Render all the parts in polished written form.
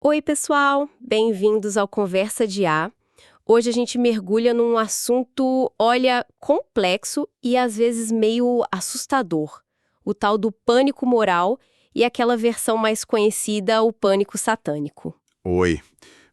Oi, pessoal! Bem-vindos ao Conversa de A. Hoje a gente mergulha num assunto, olha, complexo e às vezes meio assustador. O tal do pânico moral e aquela versão mais conhecida, o pânico satânico. Oi.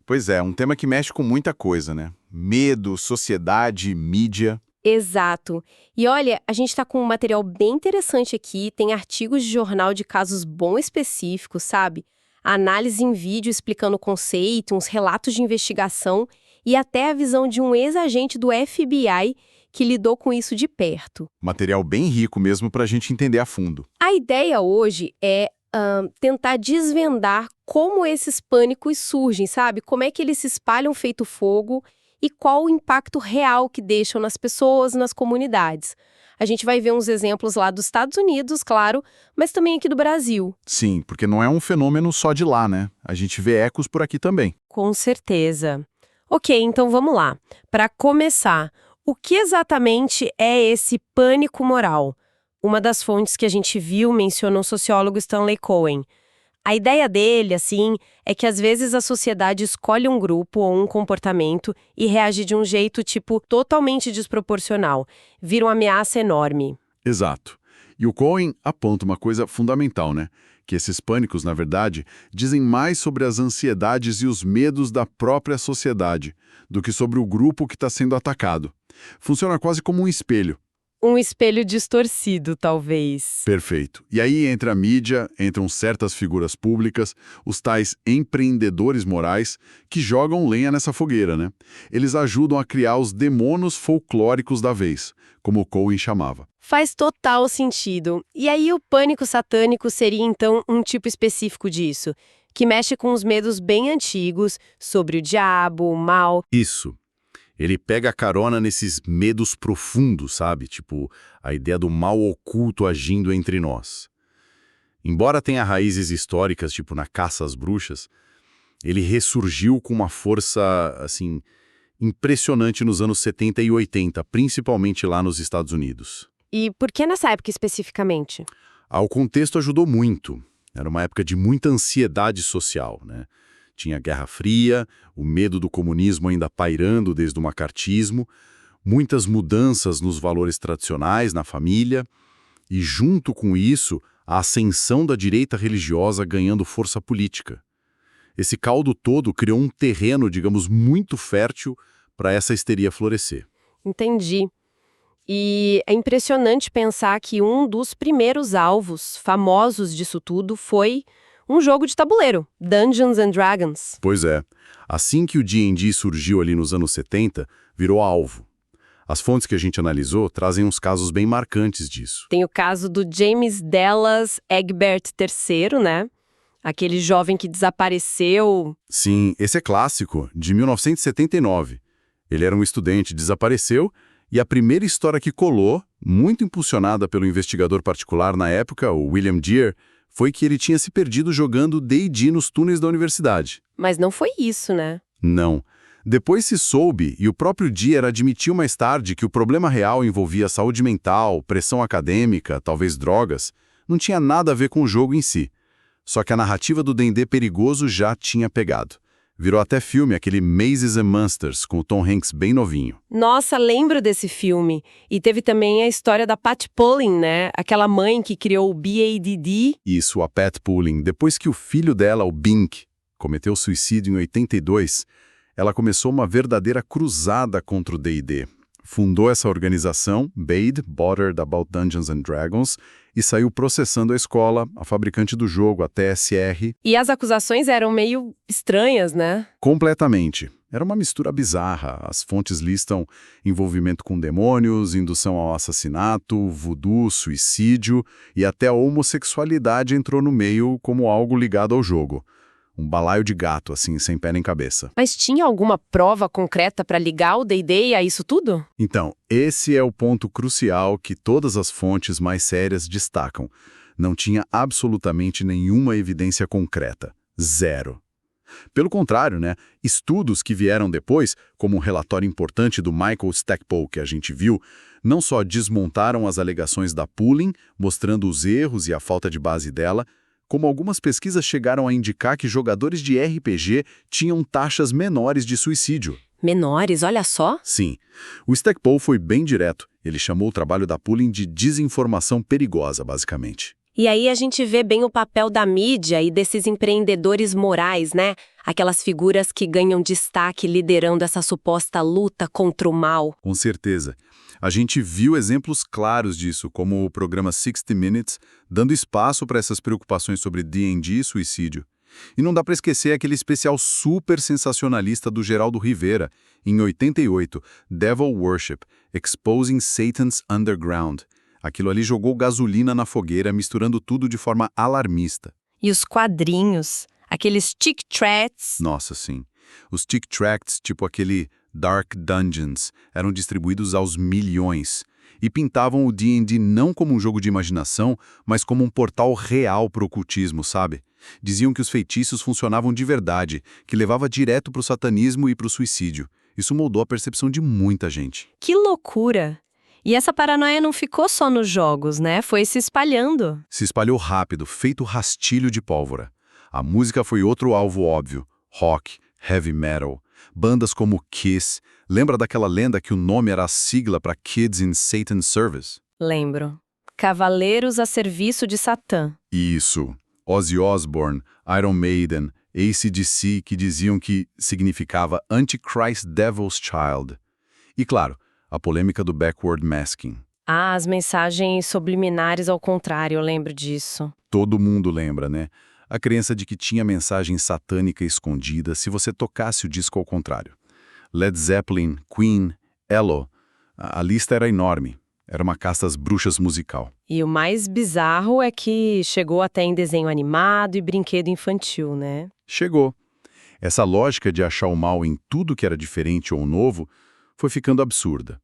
Pois é, um tema que mexe com muita coisa, né? Medo, sociedade, mídia. Exato. E olha, a gente está com um material bem interessante aqui, tem artigos de jornal de casos bom específicos, sabe? Análise em vídeo explicando o conceito, uns relatos de investigação e até a visão de um ex-agente do FBI que lidou com isso de perto. Material bem rico mesmo para a gente entender a fundo. A ideia hoje é tentar desvendar como esses pânicos surgem, sabe? Como é que eles se espalham feito fogo e qual o impacto real que deixam nas pessoas, nas comunidades. A gente vai ver uns exemplos lá dos Estados Unidos, claro, mas também aqui do Brasil. Sim, porque não é um fenômeno só de lá, né? A gente vê ecos por aqui também. Com certeza. Ok, então vamos lá. Para começar, o que exatamente é esse pânico moral? Uma das fontes que a gente viu menciona o sociólogo Stanley Cohen. A ideia dele, assim, é que às vezes a sociedade escolhe um grupo ou um comportamento e reage de um jeito, tipo, totalmente desproporcional. Vira uma ameaça enorme. Exato. E o Cohen aponta uma coisa fundamental, né? Que esses pânicos, na verdade, dizem mais sobre as ansiedades e os medos da própria sociedade do que sobre o grupo que está sendo atacado. Funciona quase como um espelho. Um espelho distorcido, talvez. Perfeito. E aí entra a mídia, entram certas figuras públicas, os tais empreendedores morais, que jogam lenha nessa fogueira, né? Eles ajudam a criar os demônios folclóricos da vez, como o Cohen chamava. Faz total sentido. E aí o pânico satânico seria, então, um tipo específico disso, que mexe com os medos bem antigos sobre o diabo, o mal. Isso. Ele pega carona nesses medos profundos, sabe? Tipo, a ideia do mal oculto agindo entre nós. Embora tenha raízes históricas, tipo na caça às bruxas, ele ressurgiu com uma força, assim, impressionante nos anos 70 e 80, principalmente lá nos Estados Unidos. E por que nessa época especificamente? O contexto ajudou muito. Era uma época de muita ansiedade social, né? Tinha Guerra Fria, o medo do comunismo ainda pairando desde o macartismo, muitas mudanças nos valores tradicionais na família e, junto com isso, a ascensão da direita religiosa ganhando força política. Esse caldo todo criou um terreno, digamos, muito fértil para essa histeria florescer. Entendi. E é impressionante pensar que um dos primeiros alvos famosos disso tudo foi um jogo de tabuleiro, Dungeons and Dragons. Pois é. Assim que o D&D surgiu ali nos anos 70, virou alvo. As fontes que a gente analisou trazem uns casos bem marcantes disso. Tem o caso do James Dallas Egbert III, né? Aquele jovem que desapareceu. Sim, esse é clássico, de 1979. Ele era um estudante, desapareceu, e a primeira história que colou, muito impulsionada pelo investigador particular na época, o William Deere, foi que ele tinha se perdido jogando D&D nos túneis da universidade. Mas não foi isso, né? Não. Depois se soube, e o próprio Deere admitiu mais tarde que o problema real envolvia saúde mental, pressão acadêmica, talvez drogas. Não tinha nada a ver com o jogo em si. Só que a narrativa do D&D perigoso já tinha pegado. Virou até filme, aquele Mazes and Monsters, com o Tom Hanks bem novinho. Nossa, lembro desse filme. E teve também a história da Pat Pullen, né? Aquela mãe que criou o BADD. Isso, a Pat Pullen. Depois que o filho dela, o Bink, cometeu suicídio em 82, ela começou uma verdadeira cruzada contra o D&D. Fundou essa organização, BADE, Bothered About Dungeons and Dragons, e saiu processando a escola, a fabricante do jogo, a TSR. E as acusações eram meio estranhas, né? Completamente. Era uma mistura bizarra. As fontes listam envolvimento com demônios, indução ao assassinato, voodoo, suicídio e até a homossexualidade entrou no meio como algo ligado ao jogo. Um balaio de gato, assim, sem pé nem cabeça. Mas tinha alguma prova concreta para ligar o D&D a isso tudo? Então, esse é o ponto crucial que todas as fontes mais sérias destacam. Não tinha absolutamente nenhuma evidência concreta. Zero. Pelo contrário, né, estudos que vieram depois, como um relatório importante do Michael Stackpole que a gente viu, não só desmontaram as alegações da Pullen, mostrando os erros e a falta de base dela, como algumas pesquisas chegaram a indicar que jogadores de RPG tinham taxas menores de suicídio. Menores, olha só. Sim. O Stackpole foi bem direto. Ele chamou o trabalho da Pullen de desinformação perigosa, basicamente. E aí a gente vê bem o papel da mídia e desses empreendedores morais, né? Aquelas figuras que ganham destaque liderando essa suposta luta contra o mal. Com certeza. A gente viu exemplos claros disso, como o programa 60 Minutes, dando espaço para essas preocupações sobre D&D e suicídio. E não dá para esquecer aquele especial super sensacionalista do Geraldo Rivera, em 88, Devil Worship, Exposing Satan's Underground. Aquilo ali jogou gasolina na fogueira, misturando tudo de forma alarmista. E os quadrinhos, aqueles tic tracts. Nossa, sim. Os tic tracts, tipo aquele Dark Dungeons, eram distribuídos aos milhões e pintavam o D&D não como um jogo de imaginação, mas como um portal real para o ocultismo, sabe? Diziam que os feitiços funcionavam de verdade, que levava direto para o satanismo e para o suicídio. Isso moldou a percepção de muita gente. Que loucura! E essa paranoia não ficou só nos jogos, né? Foi se espalhando. Se espalhou rápido, feito rastilho de pólvora. A música foi outro alvo óbvio. Rock, heavy metal, bandas como Kiss. Lembra daquela lenda que o nome era a sigla para Kids in Satan's Service? Lembro. Cavaleiros a serviço de Satã. Isso. Ozzy Osbourne, Iron Maiden, AC/DC, que diziam que significava Antichrist Devil's Child. E claro, a polêmica do backward masking. Ah, as mensagens subliminares ao contrário, eu lembro disso. Todo mundo lembra, né? A crença de que tinha mensagem satânica escondida se você tocasse o disco ao contrário. Led Zeppelin, Queen, Ello, a lista era enorme. Era uma casta às bruxas musical. E o mais bizarro é que chegou até em desenho animado e brinquedo infantil, né? Chegou. Essa lógica de achar o mal em tudo que era diferente ou novo foi ficando absurda.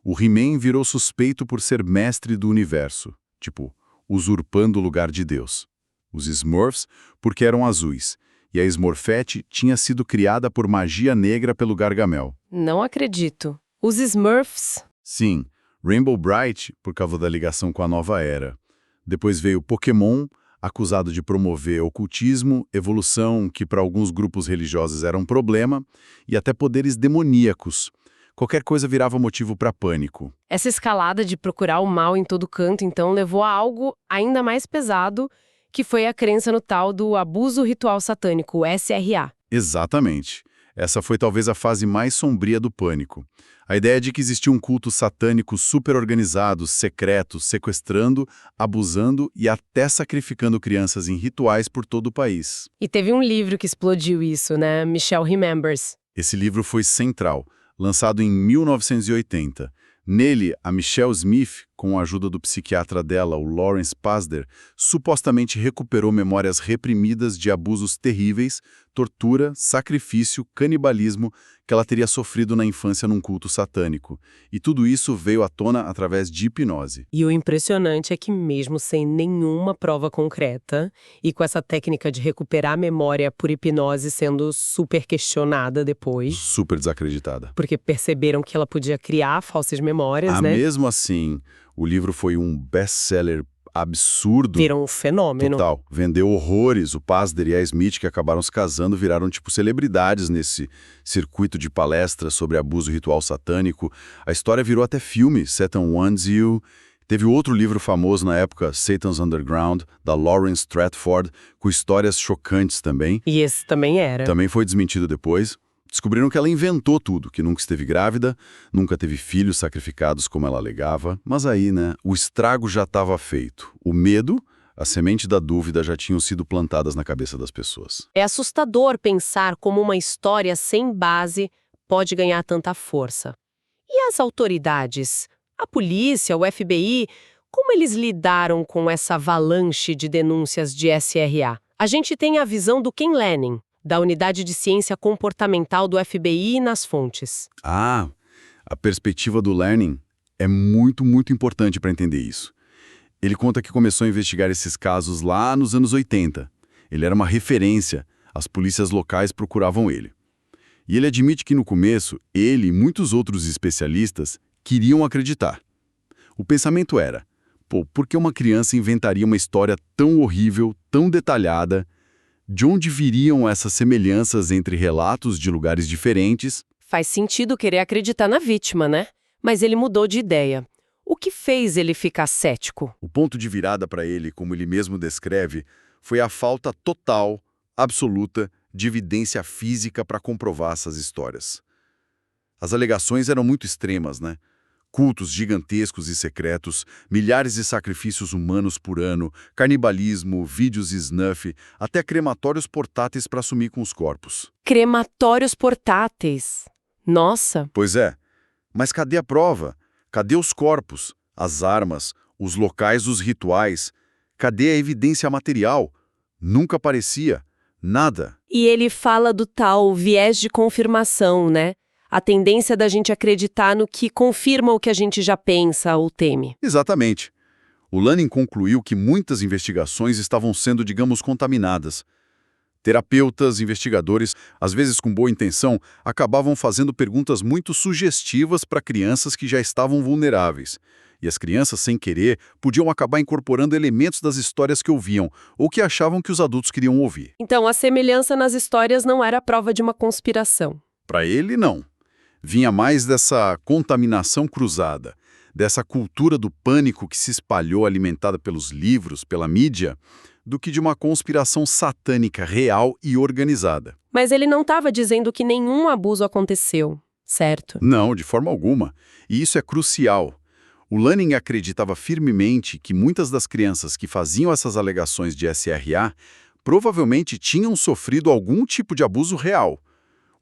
O He-Man virou suspeito por ser mestre do universo, tipo, usurpando o lugar de Deus. Os Smurfs, porque eram azuis, e a Smurfette tinha sido criada por magia negra pelo Gargamel. Não acredito. Os Smurfs? Sim, Rainbow Bright, por causa da ligação com a nova era. Depois veio Pokémon, acusado de promover ocultismo, evolução, que para alguns grupos religiosos era um problema, e até poderes demoníacos. Qualquer coisa virava motivo para pânico. Essa escalada de procurar o mal em todo canto, então, levou a algo ainda mais pesado, que foi a crença no tal do abuso ritual satânico, o SRA. Exatamente. Essa foi talvez a fase mais sombria do pânico. A ideia de que existia um culto satânico super organizado, secreto, sequestrando, abusando e até sacrificando crianças em rituais por todo o país. E teve um livro que explodiu isso, né? Michelle Remembers. Esse livro foi central, lançado em 1980. Nele, a Michelle Smith, com a ajuda do psiquiatra dela, o Lawrence Pasder, supostamente recuperou memórias reprimidas de abusos terríveis, tortura, sacrifício, canibalismo que ela teria sofrido na infância num culto satânico. E tudo isso veio à tona através de hipnose. E o impressionante é que mesmo sem nenhuma prova concreta, e com essa técnica de recuperar a memória por hipnose sendo super questionada depois, Super desacreditada. porque perceberam que ela podia criar falsas memórias, né? Mesmo assim, o livro foi um best-seller absurdo. Viram um fenômeno. Total. Vendeu horrores. O Pasder e a Smith, que acabaram se casando, viraram tipo celebridades nesse circuito de palestras sobre abuso ritual satânico. A história virou até filme, Satan Wants You. Teve outro livro famoso na época, Satan's Underground, da Lauren Stratford, com histórias chocantes também. E esse também era. Também foi desmentido depois. Descobriram que ela inventou tudo, que nunca esteve grávida, nunca teve filhos sacrificados como ela alegava. Mas aí, né, o estrago já estava feito. O medo, a semente da dúvida já tinham sido plantadas na cabeça das pessoas. É assustador pensar como uma história sem base pode ganhar tanta força. E as autoridades? A polícia, o FBI, como eles lidaram com essa avalanche de denúncias de SRA? A gente tem a visão do Ken Lanning, da Unidade de Ciência Comportamental do FBI nas fontes. Ah, a perspectiva do Lanning é muito, muito importante para entender isso. Ele conta que começou a investigar esses casos lá nos anos 80. Ele era uma referência, as polícias locais procuravam ele. E ele admite que no começo, ele e muitos outros especialistas queriam acreditar. O pensamento era, Pô, por que uma criança inventaria uma história tão horrível, tão detalhada? De onde viriam essas semelhanças entre relatos de lugares diferentes? Faz sentido querer acreditar na vítima, né? Mas ele mudou de ideia. O que fez ele ficar cético? O ponto de virada para ele, como ele mesmo descreve, foi a falta total, absoluta, de evidência física para comprovar essas histórias. As alegações eram muito extremas, né? Cultos gigantescos e secretos, milhares de sacrifícios humanos por ano, canibalismo, vídeos snuff, até crematórios portáteis para sumir com os corpos. Crematórios portáteis. Nossa! Pois é, mas cadê a prova? Cadê os corpos, as armas, os locais dos rituais? Cadê a evidência material? Nunca aparecia. Nada. E ele fala do tal viés de confirmação, né? A tendência da gente acreditar no que confirma o que a gente já pensa ou teme. Exatamente. O Lanning concluiu que muitas investigações estavam sendo, digamos, contaminadas. Terapeutas, investigadores, às vezes com boa intenção, acabavam fazendo perguntas muito sugestivas para crianças que já estavam vulneráveis. E as crianças, sem querer, podiam acabar incorporando elementos das histórias que ouviam ou que achavam que os adultos queriam ouvir. Então, a semelhança nas histórias não era a prova de uma conspiração. Para ele, não. Vinha mais dessa contaminação cruzada, dessa cultura do pânico que se espalhou alimentada pelos livros, pela mídia, do que de uma conspiração satânica real e organizada. Mas ele não estava dizendo que nenhum abuso aconteceu, certo? Não, de forma alguma. E isso é crucial. O Lanning acreditava firmemente que muitas das crianças que faziam essas alegações de SRA provavelmente tinham sofrido algum tipo de abuso real.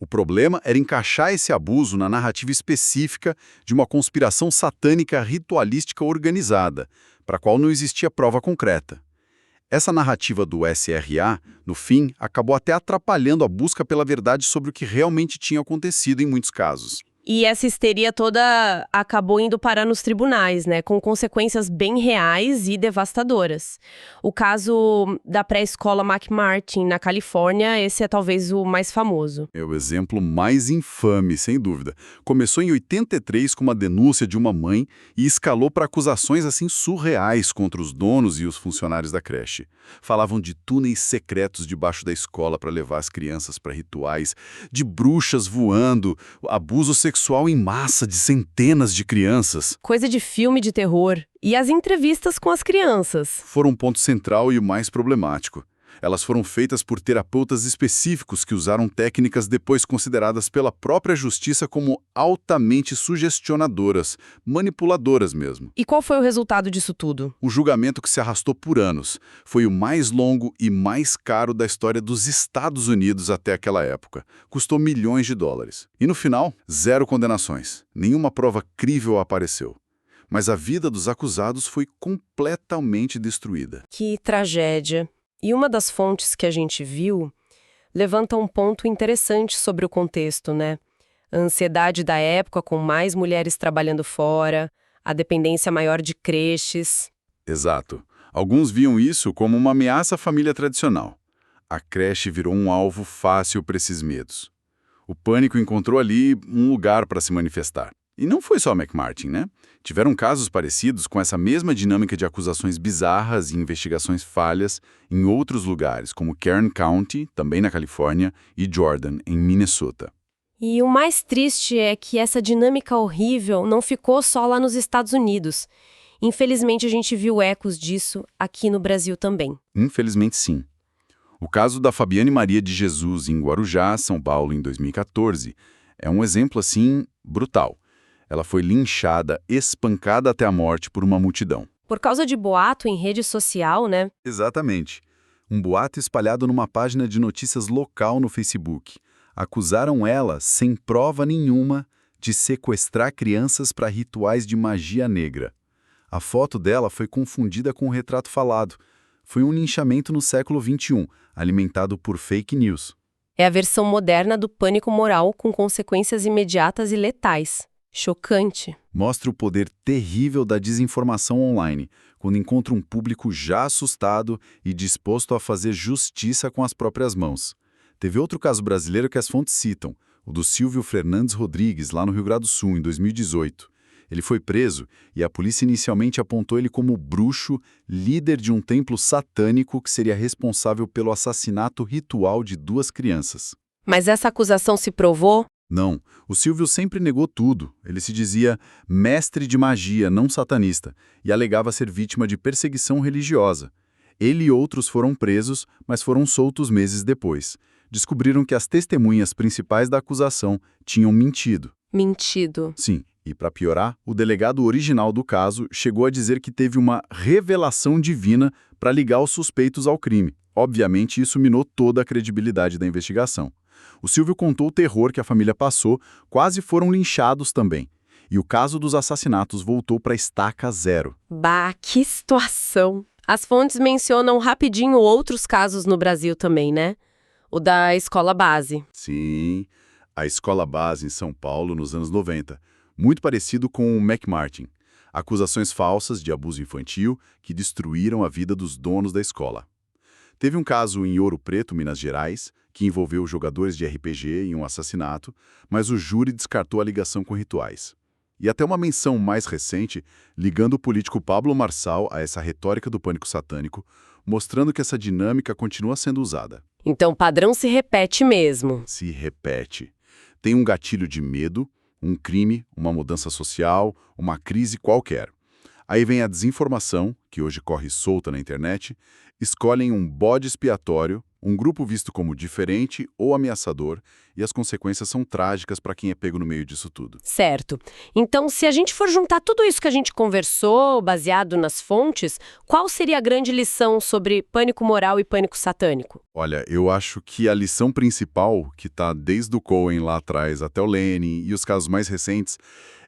O problema era encaixar esse abuso na narrativa específica de uma conspiração satânica ritualística organizada, para a qual não existia prova concreta. Essa narrativa do SRA, no fim, acabou até atrapalhando a busca pela verdade sobre o que realmente tinha acontecido em muitos casos. E essa histeria toda acabou indo parar nos tribunais, né, com consequências bem reais e devastadoras. O caso da pré-escola McMartin, na Califórnia, esse é talvez o mais famoso. É o exemplo mais infame, sem dúvida. Começou em 83 com uma denúncia de uma mãe e escalou para acusações assim surreais contra os donos e os funcionários da creche. Falavam de túneis secretos debaixo da escola para levar as crianças para rituais, de bruxas voando, abuso sexual em massa de centenas de crianças. Coisa de filme de terror. E as entrevistas com as crianças? Foram um ponto central e o mais problemático. Elas foram feitas por terapeutas específicos que usaram técnicas depois consideradas pela própria justiça como altamente sugestionadoras, manipuladoras mesmo. E qual foi o resultado disso tudo? Um julgamento que se arrastou por anos. Foi o mais longo e mais caro da história dos Estados Unidos até aquela época. Custou milhões de dólares. E no final, 0 condenações. Nenhuma prova crível apareceu. Mas a vida dos acusados foi completamente destruída. Que tragédia. E uma das fontes que a gente viu levanta um ponto interessante sobre o contexto, né? A ansiedade da época com mais mulheres trabalhando fora, a dependência maior de creches. Exato. Alguns viam isso como uma ameaça à família tradicional. A creche virou um alvo fácil para esses medos. O pânico encontrou ali um lugar para se manifestar. E não foi só a McMartin, né? Tiveram casos parecidos com essa mesma dinâmica de acusações bizarras e investigações falhas em outros lugares, como Kern County, também na Califórnia, e Jordan, em Minnesota. E o mais triste é que essa dinâmica horrível não ficou só lá nos Estados Unidos. Infelizmente, a gente viu ecos disso aqui no Brasil também. Infelizmente, sim. O caso da Fabiane Maria de Jesus, em Guarujá, São Paulo, em 2014, é um exemplo, assim, brutal. Ela foi linchada, espancada até a morte por uma multidão. Por causa de boato em rede social, né? Exatamente. Um boato espalhado numa página de notícias local no Facebook. Acusaram ela, sem prova nenhuma, de sequestrar crianças para rituais de magia negra. A foto dela foi confundida com um retrato falado. Foi um linchamento no século XXI, alimentado por fake news. É a versão moderna do pânico moral com consequências imediatas e letais. Chocante. Mostra o poder terrível da desinformação online, quando encontra um público já assustado e disposto a fazer justiça com as próprias mãos. Teve outro caso brasileiro que as fontes citam, o do Silvio Fernandes Rodrigues, lá no Rio Grande do Sul, em 2018. Ele foi preso e a polícia inicialmente apontou ele como bruxo, líder de um templo satânico que seria responsável pelo assassinato ritual de 2 crianças. Mas essa acusação se provou? Não, o Silvio sempre negou tudo. Ele se dizia mestre de magia, não satanista, e alegava ser vítima de perseguição religiosa. Ele e outros foram presos, mas foram soltos meses depois. Descobriram que as testemunhas principais da acusação tinham mentido. Mentido. Sim, e para piorar, o delegado original do caso chegou a dizer que teve uma revelação divina para ligar os suspeitos ao crime. Obviamente, isso minou toda a credibilidade da investigação. O Silvio contou o terror que a família passou, quase foram linchados também. E o caso dos assassinatos voltou para estaca zero. Bah, que situação! As fontes mencionam rapidinho outros casos no Brasil também, né? O da escola base. Sim, a escola base em São Paulo nos anos 90. Muito parecido com o McMartin. Acusações falsas de abuso infantil que destruíram a vida dos donos da escola. Teve um caso em Ouro Preto, Minas Gerais, que envolveu jogadores de RPG em um assassinato, mas o júri descartou a ligação com rituais. E até uma menção mais recente, ligando o político Pablo Marçal a essa retórica do pânico satânico, mostrando que essa dinâmica continua sendo usada. Então o padrão se repete mesmo. Se repete. Tem um gatilho de medo, um crime, uma mudança social, uma crise qualquer. Aí vem a desinformação, que hoje corre solta na internet, escolhem um bode expiatório, um grupo visto como diferente ou ameaçador, e as consequências são trágicas para quem é pego no meio disso tudo. Certo. Então, se a gente for juntar tudo isso que a gente conversou, baseado nas fontes, qual seria a grande lição sobre pânico moral e pânico satânico? Olha, eu acho que a lição principal, que está desde o Cohen lá atrás até o Lenin e os casos mais recentes,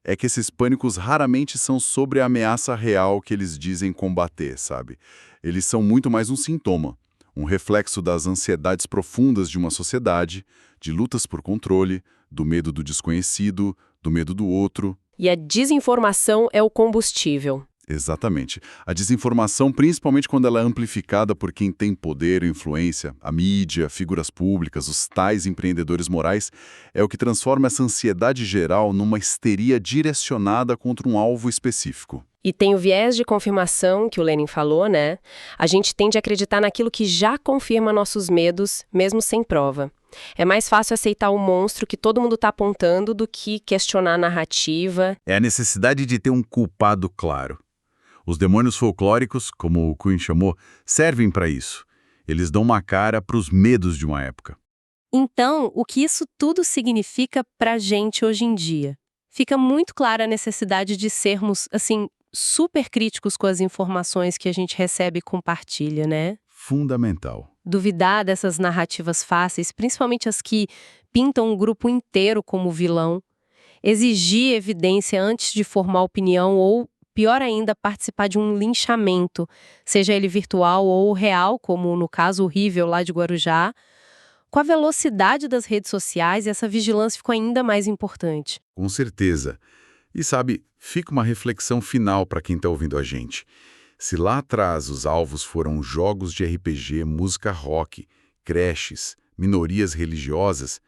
é que esses pânicos raramente são sobre a ameaça real que eles dizem combater, sabe? Eles são muito mais um sintoma, um reflexo das ansiedades profundas de uma sociedade, de lutas por controle, do medo do desconhecido, do medo do outro. E a desinformação é o combustível. Exatamente. A desinformação, principalmente quando ela é amplificada por quem tem poder ou influência, a mídia, figuras públicas, os tais empreendedores morais, é o que transforma essa ansiedade geral numa histeria direcionada contra um alvo específico. E tem o viés de confirmação, que o Lenin falou, né? A gente tende a acreditar naquilo que já confirma nossos medos, mesmo sem prova. É mais fácil aceitar o monstro que todo mundo está apontando do que questionar a narrativa. É a necessidade de ter um culpado claro. Os demônios folclóricos, como o Kuhn chamou, servem para isso. Eles dão uma cara para os medos de uma época. Então, o que isso tudo significa para a gente hoje em dia? Fica muito clara a necessidade de sermos, assim, super críticos com as informações que a gente recebe e compartilha, né? Fundamental. Duvidar dessas narrativas fáceis, principalmente as que pintam um grupo inteiro como vilão. Exigir evidência antes de formar opinião ou, pior ainda, participar de um linchamento, seja ele virtual ou real, como no caso horrível lá de Guarujá. Com a velocidade das redes sociais, essa vigilância ficou ainda mais importante. Com certeza. E sabe, fica uma reflexão final para quem está ouvindo a gente. Se lá atrás os alvos foram jogos de RPG, música rock, creches, minorias religiosas,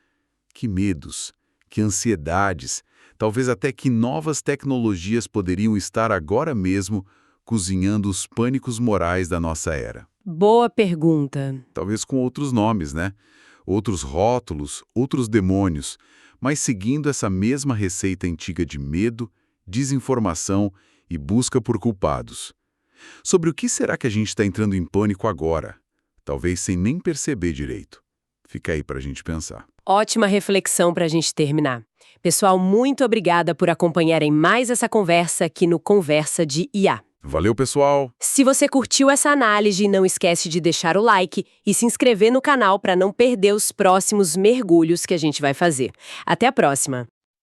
que medos, que ansiedades, talvez até que novas tecnologias poderiam estar agora mesmo cozinhando os pânicos morais da nossa era. Boa pergunta. Talvez com outros nomes, né? Outros rótulos, outros demônios, mas seguindo essa mesma receita antiga de medo, desinformação e busca por culpados. Sobre o que será que a gente está entrando em pânico agora? Talvez sem nem perceber direito. Fica aí para a gente pensar. Ótima reflexão para a gente terminar. Pessoal, muito obrigada por acompanharem mais essa conversa aqui no Conversa de IA. Valeu, pessoal! Se você curtiu essa análise, não esquece de deixar o like e se inscrever no canal para não perder os próximos mergulhos que a gente vai fazer. Até a próxima!